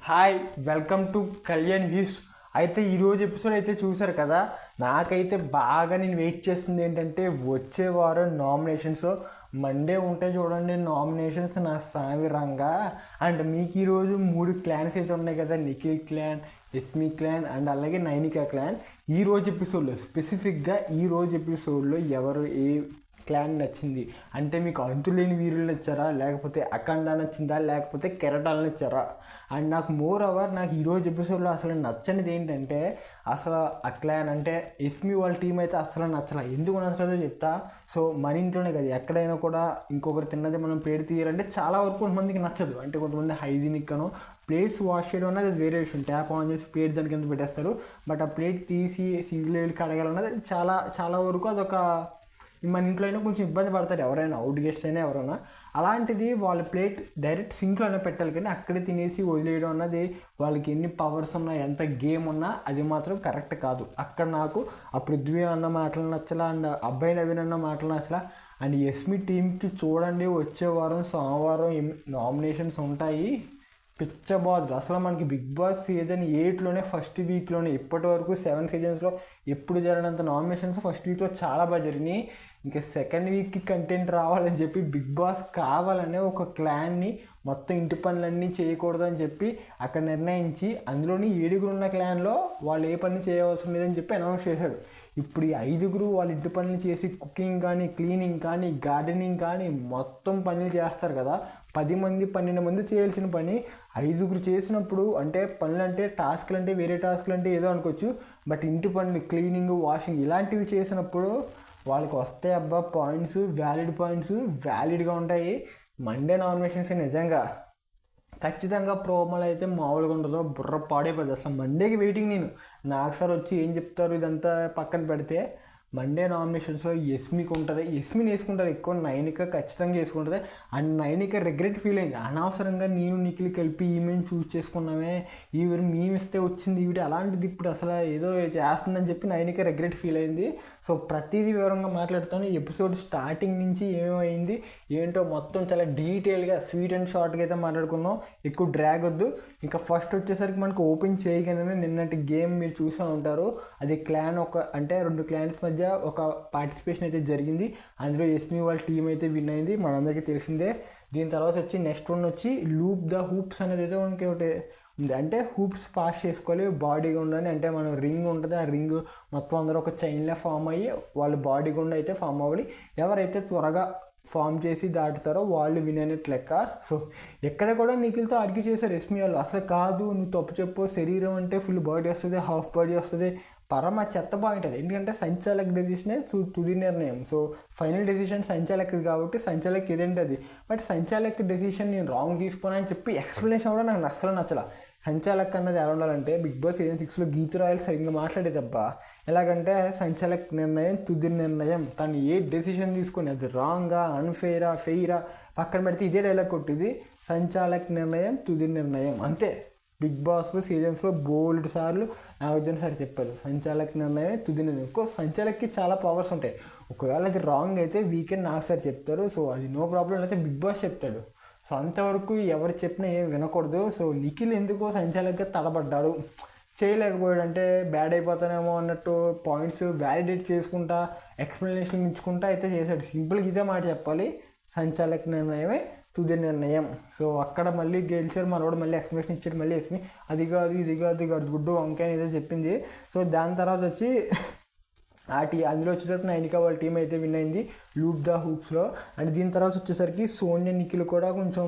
Hi, welcome to Kalyan views. అయితే ఈరోజు episode అయితే చూసారు కదా. నాకైతే బాగా నేను వెయిట్ చేస్తుంది ఏంటంటే వచ్చే వారం నామినేషన్స్ మండే ఉంటాయి చూడండి. నామినేషన్స్ నా సామిరంగా. అండ్ మీకు ఈరోజు 3 క్లాన్స్ అయితే ఉన్నాయి కదా, నిఖిల్ క్లాన్, ఎస్మి క్లాన్ అండ్ అలాగే నైనికా క్లాన్. ఈరోజు ఎపిసోడ్లో స్పెసిఫిక్గా ఈరోజు ఎపిసోడ్లో ఎవరు ఏ క్లాన్ నచ్చింది అంటే మీకు అంతులేని వీరులు నచ్చారా, లేకపోతే అఖండ నచ్చిందా, లేకపోతే కెరటాలు నచ్చారా? అండ్ నాకు మోర్ ఓవర్ నాకు ఈరోజు ఎపిసోడ్లో అసలు నచ్చనిది ఏంటంటే అసలు ఆ క్లాన్ అంటే ఎస్మి వాళ్ళ టీం అయితే అసలు నచ్చలా. ఎందుకు నచ్చలేదో చెప్తా. సో మన ఇంట్లోనే కదా, ఎక్కడైనా కూడా ఇంకొకరు తిన్నది మనం ప్లేట్ తీయాలంటే చాలా వరకు కొంతమందికి నచ్చదు. అంటే కొంతమంది హైజీనిక్ అను ప్లేట్స్ వాష్ చేయడం అనేది అది వేరే విషయం. ట్యాప్ ఆన్ చేసి ప్లేట్ దాని కింద పెట్టేస్తారు. బట్ ఆ ప్లేట్ తీసి సింగిల్ వెళ్ళి కడగాలన్నది చాలా చాలా వరకు అదొక మన ఇంట్లో అయినా కొంచెం ఇబ్బంది పడతారు ఎవరైనా, అవుట్ గెస్ట్ అయినా ఎవరైనా. అలాంటిది వాళ్ళ ప్లేట్ డైరెక్ట్ సింక్లోనే పెట్టాలి, కానీ అక్కడే తినేసి వదిలేయడం అన్నది వాళ్ళకి ఎన్ని పవర్స్ ఉన్నా ఎంత గేమ్ ఉన్నా అది మాత్రం కరెక్ట్ కాదు. అక్కడ నాకు ఆ పృథ్వీ అన్న మాటలు నచ్చలా, అండ్ అబ్బాయి నవీన్ అన్న మాటలు నచ్చలా. అండ్ ఎస్మి టీంకి చూడండి, వచ్చే వారం సోమవారం నామినేషన్స్ ఉంటాయి. పిచ్చబాదులు అసలు మనకి బిగ్ బాస్ సీజన్ 8లోనే ఫస్ట్ వీక్లోనే ఇప్పటి వరకు 7 సీజన్స్లో ఎప్పుడు జరిగినంత నామినేషన్స్ ఫస్ట్ వీక్లో చాలా బాగా జరిగినాయి. ఇంకా సెకండ్ వీక్కి కంటెంట్ రావాలని చెప్పి బిగ్ బాస్ కావాలనే ఒక క్లాన్ని మొత్తం ఇంటి పనులన్నీ చేయకూడదని చెప్పి అక్కడ నిర్ణయించి అందులోని 7 ఉన్న క్లాన్లో వాళ్ళు ఏ పని చేయవలసిన లేదని చెప్పి అనౌన్స్ చేశాడు. ఇప్పుడు ఈ 5 వాళ్ళ ఇంటి పనులు చేసి కుకింగ్ కానీ, క్లీనింగ్ కానీ, గార్డెనింగ్ కానీ మొత్తం పనులు చేస్తారు కదా. 10 మంది 12 మంది చేయాల్సిన పని 5 చేసినప్పుడు అంటే పనులు అంటే టాస్క్లు అంటే వేరే టాస్క్లు అంటే ఏదో అనుకోవచ్చు. బట్ ఇంటి పనులు క్లీనింగ్, వాషింగ్ ఇలాంటివి చేసినప్పుడు వాళ్ళకి వస్తే అబ్బా పాయింట్స్, వ్యాలిడ్గా ఉంటాయి. మండే నామినేషన్స్ నిజంగా ఖచ్చితంగా ప్రోమోలు అయితే మామూలుగా ఉండదు, బుర్ర పాడైపోతుంది. అసలు మండేకి వెయిటింగ్ నేను. నాకు సార్ వచ్చి ఏం చెప్తారు ఇదంతా పక్కన పెడితే మండే నామినేషన్స్లో ఎస్మికి ఉంటుంది, ఎస్మిని వేసుకుంటారు ఎక్కువ. నైనిక ఖచ్చితంగా వేసుకుంటుంది. అండ్ నైనిక రిగ్రెట్ ఫీల్ అయింది, అనవసరంగా నేను నిఖిల్ కలిపి ఈమెను చూస్ చేసుకున్నామే, ఈవిడ మేమిస్తే వచ్చింది ఈవిడ అలాంటిది ఇప్పుడు అసలు ఏదో చేస్తుందని చెప్పి నైనిక రిగ్రెట్ ఫీల్ అయింది. సో ప్రతిదీ వివరంగా మాట్లాడుతాను. ఎపిసోడ్ స్టార్టింగ్ నుంచి ఏమైంది ఏంటో మొత్తం చాలా డీటెయిల్గా స్వీట్ అండ్ షార్ట్గా అయితే మాట్లాడుకుందాం. ఎక్కువ డ్రాగ్ వద్దు. ఇంకా ఫస్ట్ వచ్చేసరికి మనకు ఓపెన్ చేయగానే నిన్నటి గేమ్ మీరు చూసే ఉంటారు. అది క్లాన్ అంటే 2 క్లాన్స్ మధ్య ఒక పార్టిసిపేషన్ అయితే జరిగింది. అందులో ఎస్మి వాళ్ళ టీం అయితే విన్ అయింది, మనందరికీ తెలిసిందే. దీని తర్వాత వచ్చి నెక్స్ట్ వన్ వచ్చి లూప్ ద హూప్స్ అనేది అయితే మనకి ఒకటి ఉంది. అంటే హూప్స్ పాస్ చేసుకోవాలి, బాడీగా ఉండాలి. అంటే మనం రింగ్ ఉంటుంది, ఆ రింగ్ మొత్తం అందరూ ఒక చైన్లో ఫామ్ అయ్యి వాళ్ళు బాడీ గుండా అయితే ఫామ్ అవ్వాలి. ఎవరైతే త్వరగా ఫామ్ చేసి దాటుతారో వాళ్ళు విన్ అయినట్టు లెక్క. సో ఎక్కడ కూడా నిఖిల్తో ఆర్గ్యూ చేశారు ఎస్మి వాళ్ళు. అసలు కాదు, నువ్వు తప్పు చెప్పు, శరీరం అంటే ఫుల్ బాడీ వస్తుంది, హాఫ్ బాడీ వస్తుంది, పరమ చెత్త పాయింట్ అది. ఎందుకంటే సంచాలక్ డెసిషనే తుది నిర్ణయం. సో ఫైనల్ డెసిషన్ సంచాలక్ కాబట్టి సంచాలక్ ఇదేంటి అది. బట్ సంచాలక్ డెసిషన్ నేను రాంగ్ తీసుకున్నాను అని చెప్పి ఎక్స్ప్లెనేషన్ కూడా నాకు అస్సలు నచ్చల. సంచాలక్ అన్నది ఎలా ఉండాలంటే బిగ్ బాస్ సీజన్ 6లో గీత రాయల్ సరిగ్గా మాట్లాడేదబ్బా. ఎలాగంటే సంచాలక్ నిర్ణయం తుది నిర్ణయం. తను ఏ డెసిషన్ తీసుకుని అది రాంగా, అన్ఫెయిరా, ఫెయిరా పక్కన పెడితే ఇదే డైలాగ్ కొట్టింది, సంచాలక్ నిర్ణయం తుది నిర్ణయం అంతే. బిగ్ బాస్లో సీజన్స్లో బోల్డ్ సార్లు నాగార్జున సార్ చెప్పారు, సంచాలక్ నిర్ణయం తుది నిర్ణయం. ఇంకో సంచాలక్కి చాలా పవర్స్ ఉంటాయి. ఒకవేళ అది రాంగ్ అయితే వీకెండ్ నాగ్ సార్ చెప్తారు. సో అది నో ప్రాబ్లం. అయితే బిగ్ బాస్ చెప్తాడు. సో అంతవరకు ఎవరు చెప్పినా ఏం వినకూడదు. సో నిఖిల్ ఎందుకో సంచాలక్గా తడబడ్డాడు, చేయలేకపోయాడు. అంటే బ్యాడ్ అయిపోతానేమో అన్నట్టు పాయింట్స్ వ్యాలిడేట్ చేసుకుంటా, ఎక్స్ప్లెనేషన్ ఇచ్చుకుంటా అయితే చేశాడు. సింపుల్గా ఇదే మాట చెప్పాలి, సంచాలక్ నిర్ణయమే తుది నిర్ణయం. సో అక్కడ మళ్ళీ గెలిచారు మనోడు, మళ్ళీ ఎక్స్ప్లెనేషన్ ఇచ్చాడు. మళ్ళీ వేసుకుని అది కాదు ఇది కాదు గుడ్డు వంకాయ ఏదో చెప్పింది. సో దాని తర్వాత వచ్చి అందులో వచ్చేసరికి నైనికా వాళ్ళ టీం అయితే విన్ అయింది లూప్ ద హూప్స్లో. అండ్ దీని తర్వాత వచ్చేసరికి సోనియా నిఖిల్ కూడా కొంచెం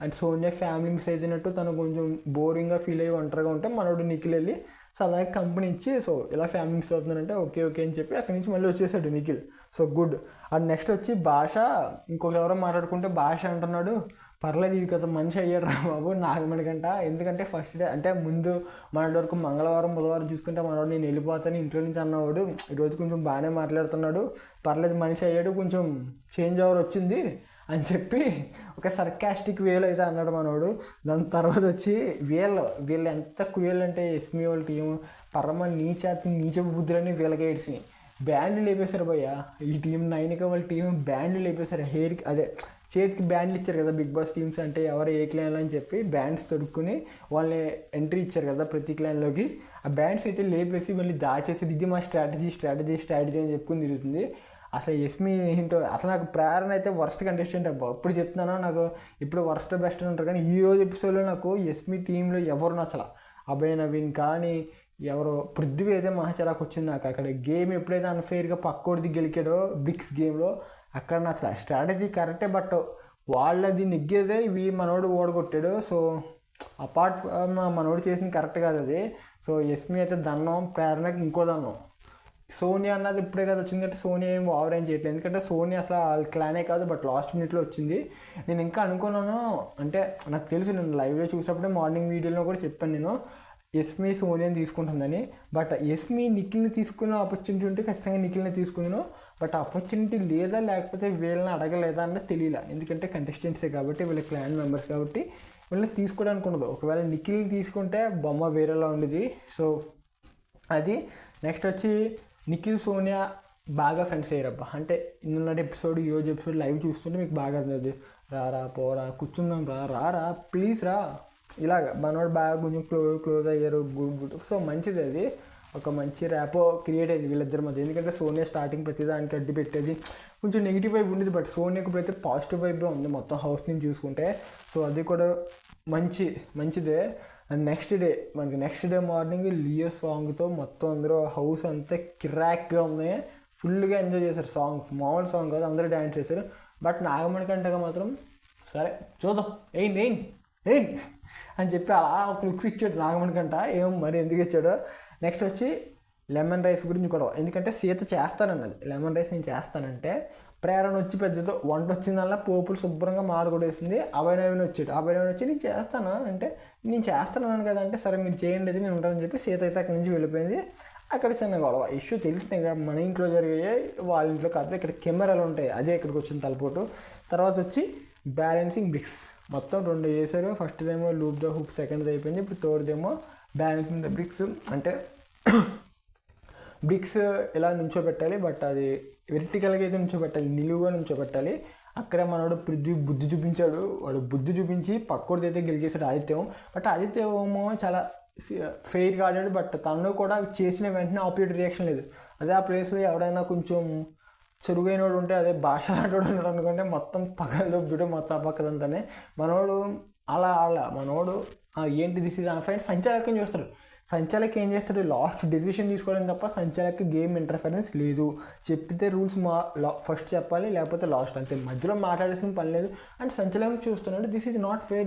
అంటే సోనియా ఫ్యామిలీ మిస్ అయినట్టు తను కొంచెం బోరింగ్గా ఫీల్ అయ్యి ఒంటరిగా ఉంటే మనోడు నిఖిల్ వెళ్ళి సో అలాగే కంపెనీ ఇచ్చి సో ఇలా ఫ్యామిలీ మిస్ అవుతుందంటే ఓకే అని చెప్పి అక్కడి నుంచి మళ్ళీ వచ్చేసాడు Nikhil. So good. And next వచ్చి భాష, ఇంకొకరు ఎవరో మాట్లాడుకుంటే భాష అంటున్నాడు, పర్లేదు ఇది కదా మనిషి అయ్యాడు రా బాబు నాగమణికంట. ఎందుకంటే ఫస్ట్ డే అంటే ముందు మన వరకు మంగళవారం బుధవారం చూసుకుంటే మనోడు నేను వెళ్ళిపోతాను ఇంట్లో నుంచి అన్నవాడు ఈరోజు కొంచెం బాగానే మాట్లాడుతున్నాడు, పర్లేదు మనిషి అయ్యాడు, కొంచెం చేంజ్ ఓవర్ వచ్చింది అని చెప్పి ఒక సర్కాస్టిక్ వేలో అయితే అన్నాడు మనోడు. దాని తర్వాత వచ్చి వీళ్ళు ఎంత క్రూయల్ అంటే ఎస్మి వాళ్ళ టీము పరమ నీచ బుద్ధులని వీళ్ళకి ఏడ్చినాయి. బ్యాండ్లు లేపేశారు భయ్య ఈ టీం. నైనిక వాళ్ళ టీం బ్యాండ్లు లేపేశారు. హెయిర్కి అదే చేతికి బ్యాండ్లు ఇచ్చారు కదా బిగ్ బాస్ టీమ్స్ అంటే ఎవరు ఏ క్లైన్లో అని చెప్పి బ్యాండ్స్ తొడుక్కుని వాళ్ళని ఎంట్రీ ఇచ్చారు కదా ప్రతి క్లైన్లోకి. ఆ బ్యాండ్స్ అయితే లేపేసి మళ్ళీ దాచేసి ఇది మా స్ట్రాటజీ అని చెప్పుకుని తిరుగుతుంది. అసలు యస్మి ఏంటో అసలు నాకు ప్రేరణ అయితే వర్స్ట్ కంటెస్టెంట్ అబ్బా. ఇప్పుడు చెప్తున్నాను, నాకు ఇప్పుడు వర్స్ట్ బెస్ట్ అంటారు కానీ ఈరోజు ఎపిసోడ్లో నాకు యస్మి టీంలో ఎవరు నచ్చల. అభయ్ నవీన్ కానీ ఎవరో పృథ్వీ అయితే మహాచరాకు వచ్చింది నాకు. అక్కడ గేమ్ ఎప్పుడైతే అన్ఫెయిర్గా పక్కోడిది గెలికాడో బ్రిక్స్ గేమ్లో అక్కడ నచ్చల. స్ట్రాటజీ కరెక్టే బట్ వాళ్ళది నెగ్గేదే మనోడు ఓడగొట్టాడు. సో అపార్ట్ మనోడు చేసింది కరెక్ట్ కాదు అది. సో యస్మి అయితే దన్నం, ప్రేరణకి ఇంకో దన్నం. సోనియా అన్నది ఇప్పుడే కదా వచ్చింది కాబట్టి సోనియా ఏం ఓవర్ ఏం చేయట్లేదు, ఎందుకంటే సోనియా అసలు వాళ్ళ క్లానే కాదు. బట్ లాస్ట్ మినిట్లో వచ్చింది. నేను ఇంకా అనుకున్నాను, అంటే నాకు తెలుసు, నేను లైవ్లో చూసినప్పుడే మార్నింగ్ వీడియోలో కూడా చెప్పాను నేను యస్మి సోనియాని తీసుకుంటుందని. బట్ యస్మి నిఖిల్ని తీసుకున్న ఆపర్చునిటీ ఉంటే ఖచ్చితంగా నిఖిల్ని తీసుకున్నాను. బట్ ఆపర్చునిటీ లేదా లేకపోతే వీళ్ళని అడగలేదా అన్నది తెలియలే, ఎందుకంటే కంటెస్టెంట్సే కాబట్టి వీళ్ళ క్లాన్ మెంబర్స్ కాబట్టి వీళ్ళని తీసుకోవడానికి ఉండదు. ఒకవేళ నిఖిల్ని తీసుకుంటే బొమ్మ వేరేలా ఉండేది. సో అది. నెక్స్ట్ వచ్చి నిఖిల్ సోనియా బాగా ఫ్రెండ్స్ అయ్యారబ్బా. అంటే నిన్నటి ఎపిసోడ్ ఈరోజు ఎపిసోడ్ లైవ్ చూస్తుంటే మీకు బాగా అర్థమవుతుంది. రారా పోరా కూర్చుందాం రారా ప్లీజ్ రా, ఇలాగ మనోడు బాగా కొంచెం క్లోజ్ అయ్యారు. గుడ్. సో మంచిది, అది ఒక మంచి ర్యాపో క్రియేట్ అయింది వీళ్ళిద్దరి మధ్య. ఎందుకంటే సోనియా స్టార్టింగ్ ప్రతిదానికి అడ్డు పెట్టేది, కొంచెం నెగిటివ్ వైబ్ ఉండేది. బట్ సోనియాకి ఇప్పుడైతే పాజిటివ్ వైబ్గా ఉంది మొత్తం హౌస్ నుంచి చూసుకుంటే. సో అది కూడా మంచిదే. And next day morning Leo సాంగ్తో మొత్తం అందరూ హౌస్ అంతా కిరాక్గా ఉన్నాయి, ఫుల్గా ఎంజాయ్ చేశారు. మామూలు సాంగ్ కాదు, అందరూ డ్యాన్స్ చేశారు. బట్ నాగమణి కంటగా మాత్రం సరే చూద్దాం ఏంటి అని చెప్పి అలా ఒక లుక్స్ ఇచ్చాడు నాగమణి కంట. ఏమో మరి ఎందుకు ఇచ్చాడో. నెక్స్ట్ వచ్చి లెమన్ రైస్ గురించి కూడా, ఎందుకంటే సీత చేస్తానన్నది లెమన్ రైస్ నేను చేస్తానంటే ప్రేరణ వచ్చి పెద్దతో వంట వచ్చిందల్లా పోపులు శుభ్రంగా మాడగొడేసింది. అభయ్ నవీన్ వచ్చి నేను చేస్తాను అంటే నేను చేస్తున్నాను కదా అంటే సరే మీరు చేయండి అది నేను ఉంటానని చెప్పి సీత అయితే అక్కడి నుంచి వెళ్ళిపోయింది. అక్కడ చిన్న గొడవ ఇష్యూ తెలిసింది కదా, మన ఇంట్లో జరిగాయి వాళ్ళ ఇంట్లో కాదు, ఇక్కడ కెమెరాలు ఉంటాయి, అదే ఇక్కడికి వచ్చిన తలపోటు. తర్వాత వచ్చి బ్యాలెన్సింగ్ బ్రిక్స్ మొత్తం 2 చేశారు. ఫస్ట్దేమో లూప్ ద హుప్, సెకండ్ది అయిపోయింది. ఇప్పుడు థర్డ్దేమో బ్యాలెన్సింగ్ ద బ్రిక్స్. అంటే బ్రిక్స్ ఇలా నుంచోబెట్టాలి, బట్ అది వెర్టికల్గా అయితే నుంచోబెట్టాలి, నిలువుగా నుంచోబెట్టాలి. అక్కడే మనోడు పృథ్వీ బుద్ధి చూపించాడు. వాడు బుద్ధి చూపించి పక్కోడిది అయితే గెలిగేసాడు ఆదిత్యం. బట్ ఆదిత్యం ఏమో చాలా ఫెయిర్గా ఆడాడు. బట్ తను కూడా చేసిన వెంటనే ఆపోజిట్ రియాక్షన్ లేదు. అదే ఆ ప్లేస్లో ఎవడైనా కొంచెం చెరుగైన వాడు ఉంటే, అదే భాష ఆడోడు ఉన్నాడు అనుకుంటే మొత్తం పగలు బిడు మొత్తం పక్కదంతానే. మనోడు మనోడు ఏంటి దిస్ ఈజ్ అన్ఫైన్ సంచాలకం చూస్తాడు. సంచాలక్ ఏం చేస్తాడు, లాస్ట్ డెసిషన్ తీసుకోవడం తప్ప సంచాలక్ గేమ్ ఇంటర్ఫరెన్స్ లేదు. చెప్పితే రూల్స్ ఫస్ట్ చెప్పాలి, లేకపోతే లాస్ట్, అంతే. మధ్యలో మాట్లాడాల్సిన పని లేదు. అండ్ సంచాలకం చూస్తున్నాడు, దిస్ ఈజ్ నాట్ ఫేర్.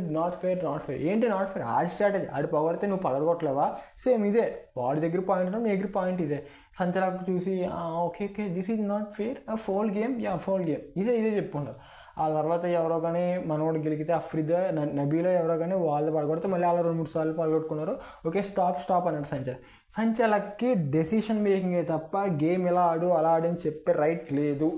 ఏంటి నాట్ ఫేర్? ఆడి స్ట్రాటజీ, ఆడి పొగడితే నువ్వు పగలగొట్టలేవా? సేమ్ ఇదే, వాడి దగ్గర పాయింట్ నీ దగ్గర పాయింట్ ఇదే. సంచాలక్ చూసి okay this is not fair, foul game ఇదే చెప్పుకుంటారు. ఆ తర్వాత ఎవరో కానీ మనోడు గెలిగితే అఫ్రిదా నబీలో ఎవరో కానీ వాళ్ళు పడగొడితే మళ్ళీ అలా 2-3 సార్లు పడగొట్టుకున్నారు. ఓకే స్టాప్ అన్నాడు సంచాలక్కి డెసిషన్ మేకింగ్ తప్ప గేమ్ ఎలా ఆడు అలా ఆడని చెప్పే రైట్ లేదు.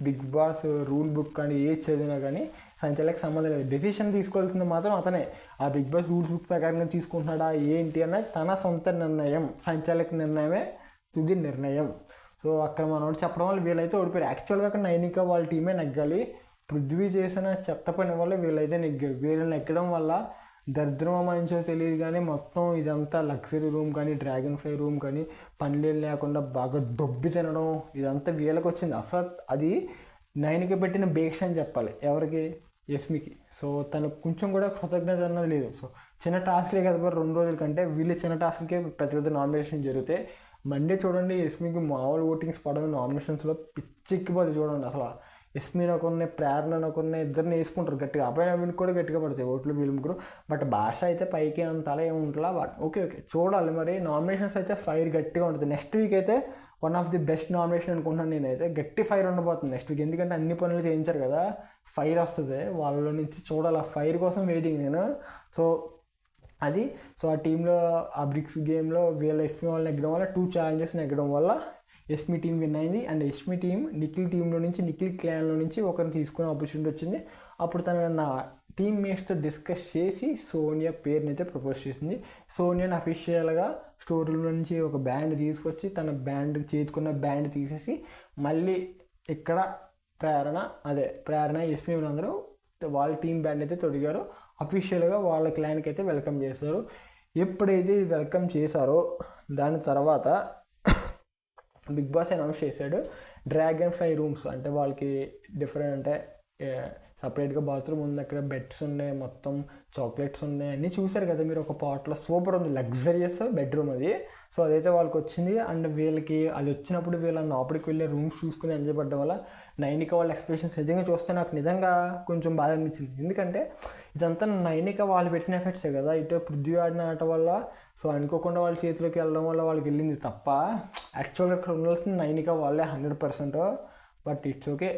బిగ్ బాస్ రూల్ బుక్ కానీ ఏది చదివినా కానీ సంచాలకి సంబంధం లేదు. డెసిషన్ తీసుకోవాల్సింది మాత్రం అతనే. ఆ బిగ్ బాస్ రూల్స్ బుక్ ప్రకారంగా తీసుకుంటున్నాడా ఏంటి అన్నది తన సొంత నిర్ణయం, సంచాలక నిర్ణయమే తుది నిర్ణయం. సో అక్కడ మనోడు చెప్పడం వల్ల వీళ్ళైతే ఓడిపోయారు. యాక్చువల్గా అక్కడ నైనిక వాళ్ళ టీమే నెగ్గాలి. పృథ్వీ చేసిన చెత్త పని వల్ల వీళ్ళైతే నెగ్గారు. వీళ్ళని ఎక్కడం వల్ల దరిద్రమో మంచో తెలియదు కానీ మొత్తం ఇదంతా లగ్జరీ రూమ్ కానీ డ్రాగన్ ఫ్లై రూమ్ కానీ పనులు లేకుండా బాగా దొబ్బి తినడం ఇదంతా వీళ్ళకి వచ్చింది. అసలు అది నైన్కి పెట్టిన బేక్స్ అని చెప్పాలి. ఎవరికి? యస్మికి. సో తనకు కొంచెం కూడా కృతజ్ఞత అన్నది లేదు. సో చిన్న టాస్క్లే కదా 2 రోజుల కంటే వీళ్ళు చిన్న టాస్క్కే పెద్ద నామినేషన్ జరిగితే మండే చూడండి యస్మికి మామూలు ఓటింగ్స్ పడడం నామినేషన్స్లో పిచ్చెక్కిపోతే చూడండి. అసలు యస్మిన్ ఒకరిని ప్రేరణ ఒకరిని ఇద్దరిని వేసుకుంటారు గట్టిగా. అబ్బాయి నవీన్ కూడా గట్టిగా పడతాయి ఓట్లు వీళ్ళు ముగ్గురు. బట్ భాష అయితే పైకి అంత అలా ఏముంటుందా. బట్ ఓకే చూడాలి మరి. నామినేషన్స్ అయితే ఫైర్ గట్టిగా ఉంటుంది. నెక్స్ట్ వీక్ అయితే one of the best nomination అనుకుంటున్నాను నేనైతే. గట్టి ఫైర్ ఉండబోతుంది నెక్స్ట్ వీక్, ఎందుకంటే అన్ని పనులు చేయించారు కదా, ఫైర్ వస్తుంది వాళ్ళ నుంచి. చూడాలి, ఆ ఫైర్ కోసం వెయిటింగ్ నేను. సో అది. సో ఆ టీంలో ఆ బ్రిక్స్ గేమ్లో వీళ్ళ యస్మి వాళ్ళు నెగ్గడం వల్ల 2 ఛాలెంజెస్ నెగ్గడం వల్ల యస్మి టీం విన్ అయింది. అండ్ యస్మి టీం నిఖిల్ టీంలో నుంచి నిఖిల్ క్లాన్లో నుంచి ఒకరిని తీసుకునే ఆపర్చునిటీ వచ్చింది. అప్పుడు తన నా టీమ్మేట్స్తో డిస్కస్ చేసి సోనియా పేరుని అయితే ప్రపోజ్ చేసింది. సోనియాని అఫీషియల్గా స్టోర్ రూమ్ నుంచి ఒక బ్యాండ్ తీసుకొచ్చి తన చేతుకున్న బ్యాండ్ తీసేసి మళ్ళీ ఇక్కడ ప్రేరణ ఎస్పీ వీళ్ళందరూ వాళ్ళ టీం బ్యాండ్ అయితే తొడిగారు. అఫీషియల్గా వాళ్ళ క్లాన్కి అయితే వెల్కమ్ చేశారు. ఎప్పుడైతే వెల్కమ్ చేశారో దాని తర్వాత బిగ్ బాస్ అనౌన్స్ చేశాడు డ్రాగన్ ఫ్లై రూమ్స్, అంటే వాళ్ళకి డిఫరెంట్, అంటే సపరేట్గా బాత్రూమ్ ఉంది, అక్కడ బెడ్స్ ఉన్నాయి, మొత్తం చాక్లెట్స్ ఉన్నాయి, అన్నీ చూసారు కదా మీరు ఒక పాట్లో. సూపర్ ఉంది, లగ్జరియస్ బెడ్రూమ్ అది. సో అదైతే వాళ్ళకి వచ్చింది. అండ్ వీళ్ళకి అది వచ్చినప్పుడు వీళ్ళ లోపలికి వెళ్ళే రూమ్స్ చూసుకుని ఎంజాయ్ పడడం వల్ల నైనిక వాళ్ళ ఎక్స్ప్రెషన్స్ నిజంగా చూస్తే నాకు నిజంగా కొంచెం బాధ అనిపించింది. ఎందుకంటే ఇదంతా నైనిక వాళ్ళు పెట్టిన ఎఫెక్ట్సే కదా, ఇటు పృథ్వీ ఆడిన ఆట వల్ల సో అనుకోకుండా వాళ్ళ చేతిలోకి వెళ్ళడం వల్ల వాళ్ళకి వెళ్ళింది తప్ప యాక్చువల్గా ఇక్కడ ఉండాల్సిన నైనిక వాళ్ళే 100%. బట్ ఇట్స్ ఓకే,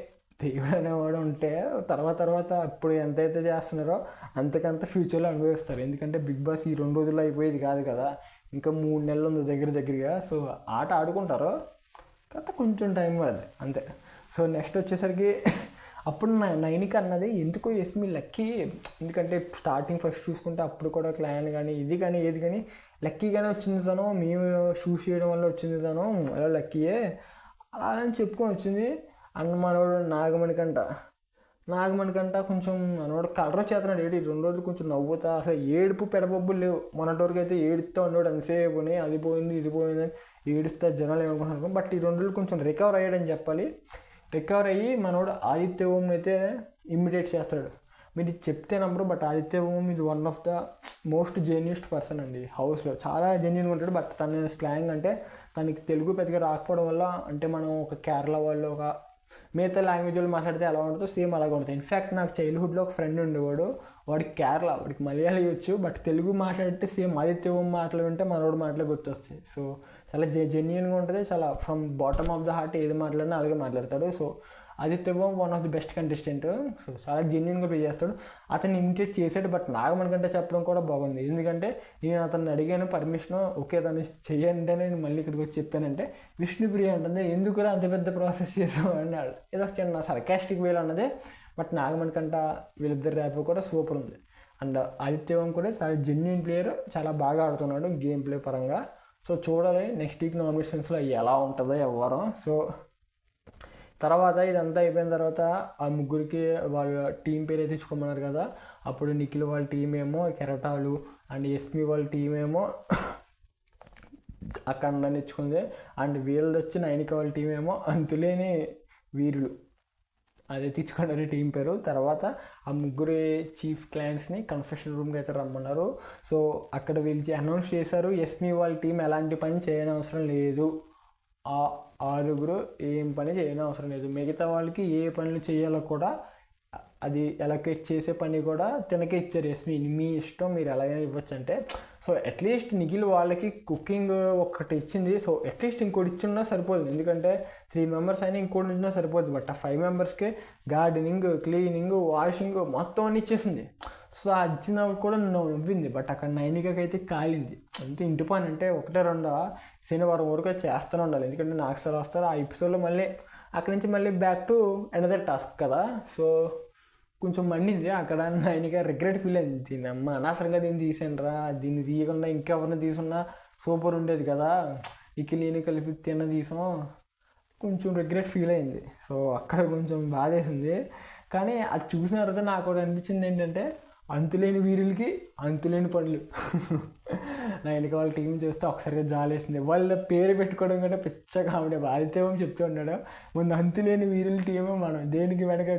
దేవుడు అనేవాడు ఉంటే తర్వాత ఇప్పుడు ఎంతైతే చేస్తున్నారో అంతకంత ఫ్యూచర్లో అనుభవిస్తారు. ఎందుకంటే బిగ్ బాస్ ఈ 2 రోజుల్లో అయిపోయేది కాదు కదా, ఇంకా 3 నెలలు ఉంది దగ్గరగా. సో ఆట ఆడుకుంటారు, కాకపోతే కొంచెం టైం పడుతుంది అంతే. సో నెక్స్ట్ వచ్చేసరికి అప్పుడు నైనిక అన్నది ఎందుకో ఎస్మి లక్కీ, ఎందుకంటే స్టార్టింగ్ ఫస్ట్ చూసుకుంటే అప్పుడు కూడా క్లాన్ కానీ ఇది కానీ ఏది కానీ లక్కీగానే వచ్చింది తను, మేము షూస్ చేయడం వల్ల వచ్చింది తను, అలా లక్కీయే అలా అని చెప్పుకొని వచ్చింది. అండ్ మనోడు నాగమణికంట కొంచెం మనోడు కలర్ చేతనాడు. 2 రోజులు కొంచెం నవ్వుతా, అసలు ఏడుపు పెడబొబ్బులు లేవు. మొన్నటి అయితే ఏడుస్తూ ఉన్నాడు ఎంతసేపు, అది పోయింది ఇది పోయిందని ఏడుస్తా జనాలు ఏమనుకుంటున్నారు. బట్ ఈ 2 రోజులు కొంచెం రికవర్ అయ్యాడని చెప్పాలి. రికవర్ అయ్యి మనోడు ఆదిత్య ఓం అయితే ఇమిటేట్ చేస్తాడు. మీరు చెప్తే నమ్మరు, బట్ ఆదిత్య ఓం ఇది one of the most genuinest person అండి హౌస్లో. చాలా జెన్యూన్గా ఉంటాడు. బట్ తన స్లాంగ్ అంటే తనకి తెలుగు పెద్దగా రాకపోవడం వల్ల, అంటే మనం ఒక కేరళ వాళ్ళు ఒక మిగతా లాంగ్వేజ్ వాళ్ళు మాట్లాడితే ఎలా ఉంటుందో సేమ్ అలాగే ఉంటుంది. ఇన్ఫ్యాక్ట్ నాకు చైల్డ్హుడ్లో ఒక ఫ్రెండ్ ఉండేవాడు, వాడికి కేరళ, వాడికి మలయాళీ వచ్చు, బట్ తెలుగు మాట్లాడితే సేమ్ ఆదిత్య ఓం మాటలు వింటే మనోడు మాటలు గుర్తొస్తాయి. సో చాలా జెన్యూన్గా ఉంటుంది, చాలా from bottom of the heart ఏది మాట్లాడినా అలాగే మాట్లాడతాడు. So Aditya Om one of the best contestant. So చాలా జెన్యూన్గా ప్లే చేస్తాడు. అతన్ని ఇమిటేట్ చేసాడు, బట్ నాగమణికంటే చెప్పడం కూడా బాగుంది. ఎందుకంటే నేను అతన్ని అడిగాను పర్మిషన్, ఓకే తను చెయ్యంటే నేను మళ్ళీ ఇక్కడికి వచ్చి చెప్పానంటే విష్ణుప్రియ అంటుంది ఎందుకురా అంత పెద్ద ప్రాసెస్ చేసావు అన్నాడు. ఏదో చిన్న సర్కాస్టిక్ వేలో అన్నదే. బట్ నాగమణికంట వీళ్ళిద్దరు ర్యాప్ కూడా సూపర్ ఉంది. అండ్ ఆదిత్య ఓం కూడా చాలా జెన్యూన్ ప్లేయర్, చాలా బాగా ఆడుతున్నాడు గేమ్ ప్లే పరంగా. సో చూడాలి నెక్స్ట్ వీక్ నామినేషన్స్లో ఎలా ఉంటుందో ఎవరు. సో తర్వాత ఇదంతా అయిపోయిన తర్వాత ఆ ముగ్గురికి వాళ్ళ టీం పేరు అయితే ఇచ్చుకోమన్నారు కదా, అప్పుడు నిఖిల్ వాళ్ళ టీం ఏమో కెరటాలు అండ్ ఎస్పీ వాళ్ళ టీం ఏమో అక్కడ ఇచ్చుకుంది. అండ్ వీళ్ళది వచ్చి నైనిక వాళ్ళ టీం ఏమో అంతులేని వీరులు అదే తెచ్చుకున్నారు టీం పేరు. తర్వాత ఆ ముగ్గురు చీఫ్ క్లయింట్స్ని కన్ఫెషన్ రూమ్కి అయితే రమ్మన్నారు. సో అక్కడ వీళ్ళు అనౌన్స్ చేశారు ఎస్పీ వాళ్ళ టీం ఎలాంటి పని చేయని అవసరం లేదు, ఆ 6 ఏం పని చేయని అవసరం లేదు, మిగతా వాళ్ళకి ఏ పనులు చేయాలో కూడా అది ఎలకేట్ చేసే పని కూడా తినకే ఇచ్చారు ఎస్మి, మీ ఇష్టం మీరు ఎలాగైనా ఇవ్వచ్చు అంటే. సో అట్లీస్ట్ నిఖిల్ వాళ్ళకి కుకింగ్ ఒకటి ఇచ్చింది. సో అట్లీస్ట్ ఇంకోటి ఇచ్చున్నా సరిపోదు, ఎందుకంటే 3 మెంబర్స్ అయినా ఇంకోటి ఇచ్చినా సరిపోదు. బట్ ఆ 5 మెంబర్స్కి గార్డెనింగ్, క్లీనింగ్, వాషింగ్ మొత్తం అన్ని ఇచ్చేసింది. సో ఆ ఇచ్చినప్పుడు కూడా నవ్వింది. బట్ అక్కడ నైనికకి అయితే కాలింది. అంటే ఇంటి పని అంటే 1-2 శనివారం వరకు చేస్తూనే ఉండాలి, ఎందుకంటే నాకు వస్తారు ఆ ఎపిసోడ్లో మళ్ళీ అక్కడి నుంచి మళ్ళీ బ్యాక్ టు అనదర్ టాస్క్ కదా. సో కొంచెం మండింది అక్కడ. నైనిక రిగ్రెట్ ఫీల్ అయింది, దీన్ని అమ్మ అనవసరంగా దీన్ని తీసానురా, దీన్ని తీయకుండా ఇంకెవరిని తీసున్నా సూపర్ ఉండేది కదా, ఇక నేను కలిపి తిన్న తీసాం, కొంచెం రిగ్రెట్ ఫీల్ అయింది. సో అక్కడ కొంచెం బాధేసింది. కానీ అది చూసిన తర్వాత నాకు ఒకటి అనిపించింది ఏంటంటే అంతులేని వీరులకి అంతులేని పనులు. నైనిక వాళ్ళ టీం చూస్తే ఒకసారిగా జాలేసింది. వాళ్ళ పేరు పెట్టుకోవడం కంటే పిచ్చ కామెడీ. ఆదిత్య ఓం చెప్తూ ఉన్నాడు ముందు అంతులేని వీరుల టీము మనం దేనికి వెనక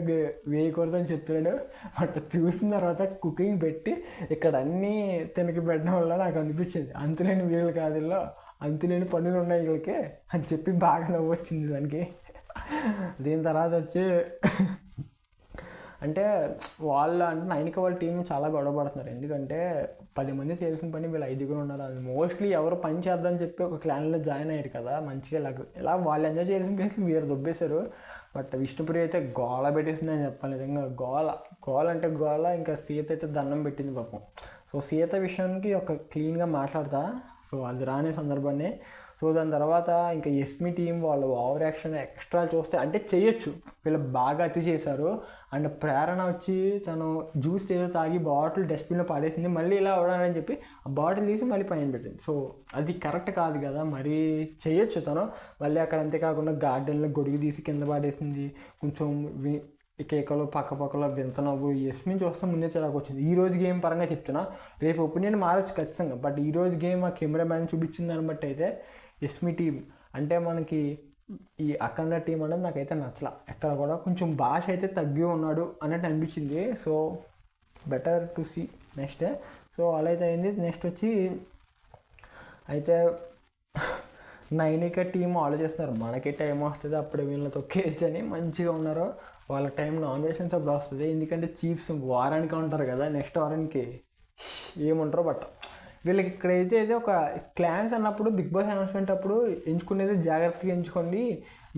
వేయకూడదని చెప్తున్నాడు. బట్ చూసిన తర్వాత కుకింగ్ పెట్టి ఇక్కడ అన్నీ తినకి పెట్టడం వల్ల నాకు అనిపించింది అంతులేని వీరులు కాదుల్లో అంతులేని పనులు ఉన్నాయి వీళ్ళకి అని చెప్పి బాగా నవ్వు వచ్చింది దానికి. దీని తర్వాత వచ్చి అంటే నైనిక వాళ్ళ టీం చాలా గొడవ పడుతున్నారు, ఎందుకంటే 10 మంది చేయాల్సిన పని వీళ్ళు 5 ఉన్నారు. అది మోస్ట్లీ ఎవరు పని చేద్దామని చెప్పి ఒక క్లాన్లో జాయిన్ అయ్యారు కదా, మంచిగా ఇలా వాళ్ళు ఎంజాయ్ చేయాల్సిన ప్లేస్ వీరు దొబ్బేశారు. బట్ విష్ణుప్రియ అయితే గోళ పెట్టేసింది అని చెప్పాలి. నిజంగా గోళ అంటే గోళ. ఇంకా సీత అయితే దండం పెట్టింది పాపం. సో సీత విషయానికి ఒక క్లీన్గా మాట్లాడతా, సో అది రాని సందర్భాన్ని. సో దాని తర్వాత ఇంకా ఎస్మి టీం వాళ్ళు ఓవర్ యాక్షన్ ఎక్స్ట్రా చూస్తే అంటే చేయొచ్చు, వీళ్ళు బాగా అతి చేశారు. అండ్ ప్రేరణ వచ్చి తను జ్యూస్ ఏదో తాగి బాటిల్ డస్ట్బిన్లో పడేసింది, మళ్ళీ ఇలా అవడాలని చెప్పి ఆ బాటిల్ తీసి మళ్ళీ పైన పెట్టింది. సో అది కరెక్ట్ కాదు కదా, మరీ చేయొచ్చు తను. మళ్ళీ అక్కడ అంతేకాకుండా గార్డెన్లో గొడుగు తీసి కింద పడేసింది, కొంచెం కేకలు పక్కపక్కల వింత నవ్వు. ఎస్మిన్ చూస్తే ముందే చిరాకు వచ్చింది. ఈ రోజు గేమ్ పరంగా చెప్తున్నా, రేపు ఒపీనియన్ మారచ్చు ఖచ్చితంగా. బట్ ఈ రోజు గేమ్ ఆ కెమెరామ్యాన్ చూపించిన దాన్ని బట్టి అయితే ఎస్మి టీం అంటే మనకి ఈ అఖండ టీం అనేది నాకైతే నచ్చలా. ఎక్కడ కూడా కొంచెం భాష అయితే తగ్గి ఉన్నాడు అన్నట్టు అనిపించింది. So better to see next. So అలా అయితే అయింది. నెక్స్ట్ వచ్చి అయితే నైనిక టీం ఆలోచిస్తున్నారు మనకి టైం వస్తుంది అప్పుడు వీళ్ళని తొక్కేయచ్చు అని, మంచిగా ఉన్నారు. వాళ్ళ టైం నామినేషన్స్ అప్పుడు వస్తుంది, ఎందుకంటే చీఫ్స్ వారానికి ఉంటారు కదా, నెక్స్ట్ వారానికి ఏముంటారో. బట్ వీళ్ళకి ఇక్కడైతే అయితే ఒక క్లాన్స్ అన్నప్పుడు బిగ్ బాస్ అనౌన్స్మెంట్ అప్పుడు ఎంచుకునేది జాగ్రత్తగా ఎంచుకోండి,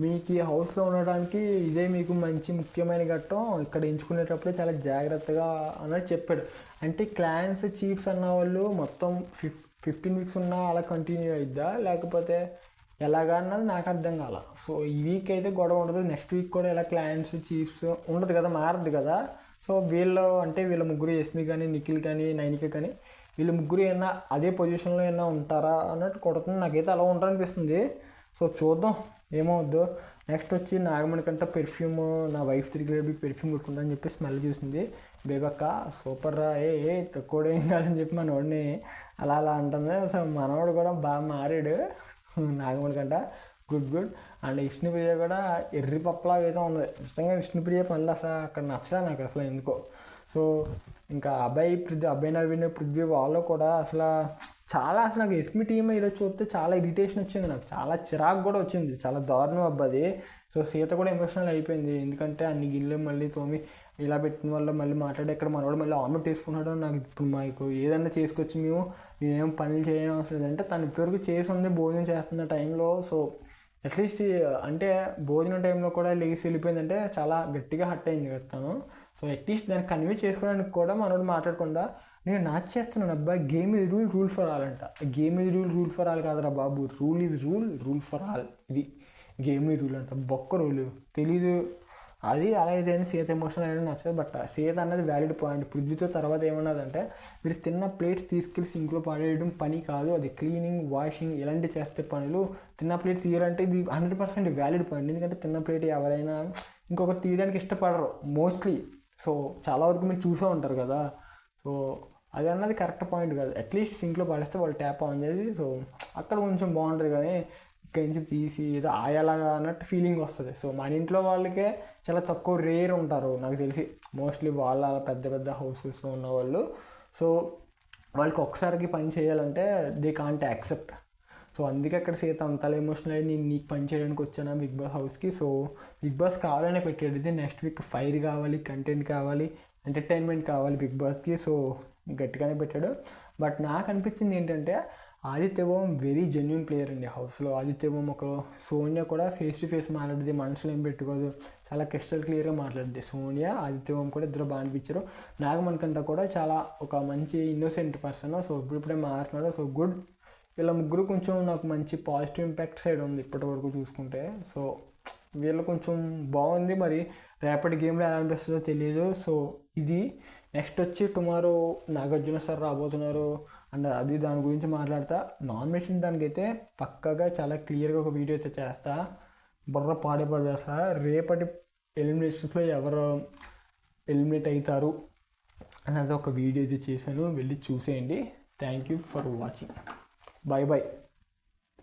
మీకు ఈ హౌస్లో ఉండడానికి ఇదే మీకు మంచి ముఖ్యమైన ఘట్టం, ఇక్కడ ఎంచుకునేటప్పుడు చాలా జాగ్రత్తగా అన్నట్టు చెప్పాడు. అంటే క్లాన్స్ చీఫ్స్ అన్న వాళ్ళు మొత్తం 15 వీక్స్ ఉన్నా అలా కంటిన్యూ అయిద్దా లేకపోతే ఎలాగా అన్నది నాకు అర్థం కాల. సో ఈ వీక్ అయితే గొడవ ఉండదు, నెక్స్ట్ వీక్ కూడా ఇలా క్లయింట్స్ చీఫ్స్ ఉండదు కదా, మారద్దు కదా. సో వీళ్ళు అంటే వీళ్ళ ముగ్గురు ఎస్మి కానీ నిఖిల్ కానీ నైనిక కానీ వీళ్ళు ముగ్గురు ఏమన్నా అదే పొజిషన్లో ఏమన్నా ఉంటారా అన్నట్టు కొడుతుంది, నాకైతే అలా ఉంటారనిపిస్తుంది. సో చూద్దాం ఏమవుద్దు. నెక్స్ట్ వచ్చి నాగమణి కంటే పెర్ఫ్యూమ్ నా వైఫ్ 3 గ్రేడ్ పెర్ఫ్యూమ్ కొట్టుకుంటా అని చెప్పి స్మెల్ చూసింది. బేబక్క సూపర్ రా, ఏ తక్కువ ఏం కాదని చెప్పి మనవాడిని అలా అలా అంటుంది. సో మనవాడు కూడా బాగా మారాడు నాగమణి కంట, గుడ్. అండ్ విష్ణుప్రియ కూడా ఎర్రి పప్పలాగా అయితే ఉంది. ఇష్టంగా విష్ణుప్రియ పనులు అసలు అక్కడ నచ్చలే నాకు అసలు ఎందుకో. సో ఇంకా అబ్బాయి నవీన్ పృథ్వీ వాళ్ళు కూడా అసలు అసలు నాకు ఎస్మి టీమ్ ఈరోజు చూస్తే చాలా ఇరిటేషన్ వచ్చింది, నాకు చాలా చిరాకు కూడా వచ్చింది, చాలా దారుణం అబ్బాది. సో సీత కూడా ఎమోషనల్ అయిపోయింది, ఎందుకంటే అన్ని గిన్నెలు మళ్ళీ తోమి ఇలా పెట్టిన వల్ల మళ్ళీ మాట్లాడే ఇక్కడ మనవాడు మళ్ళీ ఆమ్లెట్ వేసుకున్నాడు. నాకు ఇప్పుడు మాకు ఏదన్నా చేసుకొచ్చి మేమేం పనులు చేయడం అవసరం లేదంటే తను ఇప్పటివరకు చేసి ఉంది భోజనం చేస్తున్న టైంలో. సో అట్లీస్ట్ అంటే భోజనం టైంలో కూడా లేచి వెళ్ళిపోయిందంటే చాలా గట్టిగా హట్ అయింది కదా తను. సో అట్లీస్ట్ దాన్ని కన్వే చేసుకోవడానికి కూడా మనోడు మాట్లాడకుండా నేను నాచ్ చేస్తున్నాను అబ్బా, గేమ్ ఇది రూల్ ఫర్ ఆల్ అంట. గేమ్ ఇది రూల్ ఫర్ ఆల్ కాదురా బాబు, రూల్ ఇది రూల్ ఫర్ ఆల్, ఇది గేమ్ ఇది రూల్ అంట, బొక్క రూలు తెలీదు. అది అలా అయితే సీత ఎమోషనల్ అనేది నచ్చదు. బట్ సీత అన్నది వ్యాలిడ్ పాయింట్. పృథ్వీతో తర్వాత ఏమన్నదంటే మీరు తిన్న ప్లేట్స్ తీసుకెళ్ళి సింక్లో పడేయడం పని కాదు, అది క్లీనింగ్ వాషింగ్ ఇలాంటివి చేస్తే పనులు, తిన్న ప్లేట్ తీయాలంటే ఇది 100% వ్యాలిడ్ పాయింట్. ఎందుకంటే తిన్న ప్లేట్ ఎవరైనా ఇంకొకరు తీయడానికి ఇష్టపడరు మోస్ట్లీ. సో చాలా వరకు మీరు చూసే ఉంటారు కదా. సో అది అన్నది కరెక్ట్ పాయింట్ కాదు, అట్లీస్ట్ సింక్లో పడేస్తే వాళ్ళు ట్యాప్ ఆన్ చేసి సో అక్కడ కొంచెం బాగుంటుంది. కానీ ఇక్కడి నుంచి తీసి ఏదో ఆయాలాగా అన్నట్టు ఫీలింగ్ వస్తుంది. సో మన ఇంట్లో వాళ్ళకే చాలా తక్కువ రేర్ ఉంటారు నాకు తెలిసి, మోస్ట్లీ వాళ్ళ పెద్ద పెద్ద హౌసెస్లో ఉన్న వాళ్ళు. సో వాళ్ళకి ఒకసారికి పని చేయాలంటే దే కాంట్ యాక్సెప్ట్. సో అందుకే అక్కడ సీత అంతలా ఎమోషనల్ అయ్యి నేను నీకు పని చేయడానికి వచ్చాను బిగ్ బాస్ హౌస్కి. సో బిగ్ బాస్ కావాలనే పెట్టాడు ఇది. నెక్స్ట్ వీక్ ఫైర్ కావాలి, కంటెంట్ కావాలి, ఎంటర్టైన్మెంట్ కావాలి బిగ్ బాస్కి. సో గట్టిగానే పెట్టాడు. బట్ నాకు అనిపించింది ఏంటంటే ఆదిత్య ఓం వెరీ జెన్యున్ ప్లేయర్ అండి హౌస్లో. ఆదిత్య ఓం ఒక సోనియా కూడా ఫేస్ టు ఫేస్ మాట్లాడుతుంది, మనసులో ఏం పెట్టుకోదు, చాలా క్రిస్టల్ క్లియర్గా మాట్లాడుతుంది. సోనియా ఆదిత్య ఓం కూడా ఇద్దరు బాగా అనిపించారు. నాగమణి కంట కూడా చాలా ఒక మంచి ఇన్నోసెంట్ పర్సన్. సో ఇప్పుడిప్పుడే మారుతున్నాడు. So good. వీళ్ళ ముగ్గురు కొంచెం నాకు మంచి పాజిటివ్ ఇంపాక్ట్ సైడ్ ఉంది ఇప్పటి వరకు చూసుకుంటే. సో వీళ్ళు కొంచెం బాగుంది. మరి రేపటి గేమ్లో ఎలా అనిపిస్తుందో తెలియదు. సో ఇది నెక్స్ట్ వచ్చి టుమారో నాగార్జున సార్ రాబోతున్నారు అండ్ అది దాని గురించి మాట్లాడతా. నామినేషన్ దానికైతే పక్కగా చాలా క్లియర్గా ఒక వీడియో అయితే చేస్తా, బుర్ర పాడేస్తా. రేపటి ఎలిమినేషన్స్లో ఎవరు ఎలిమినేట్ అవుతారు అన్నది ఒక వీడియో అయితే చేశాను, వెళ్ళి చూసేయండి. Thank you for watching. Bye bye.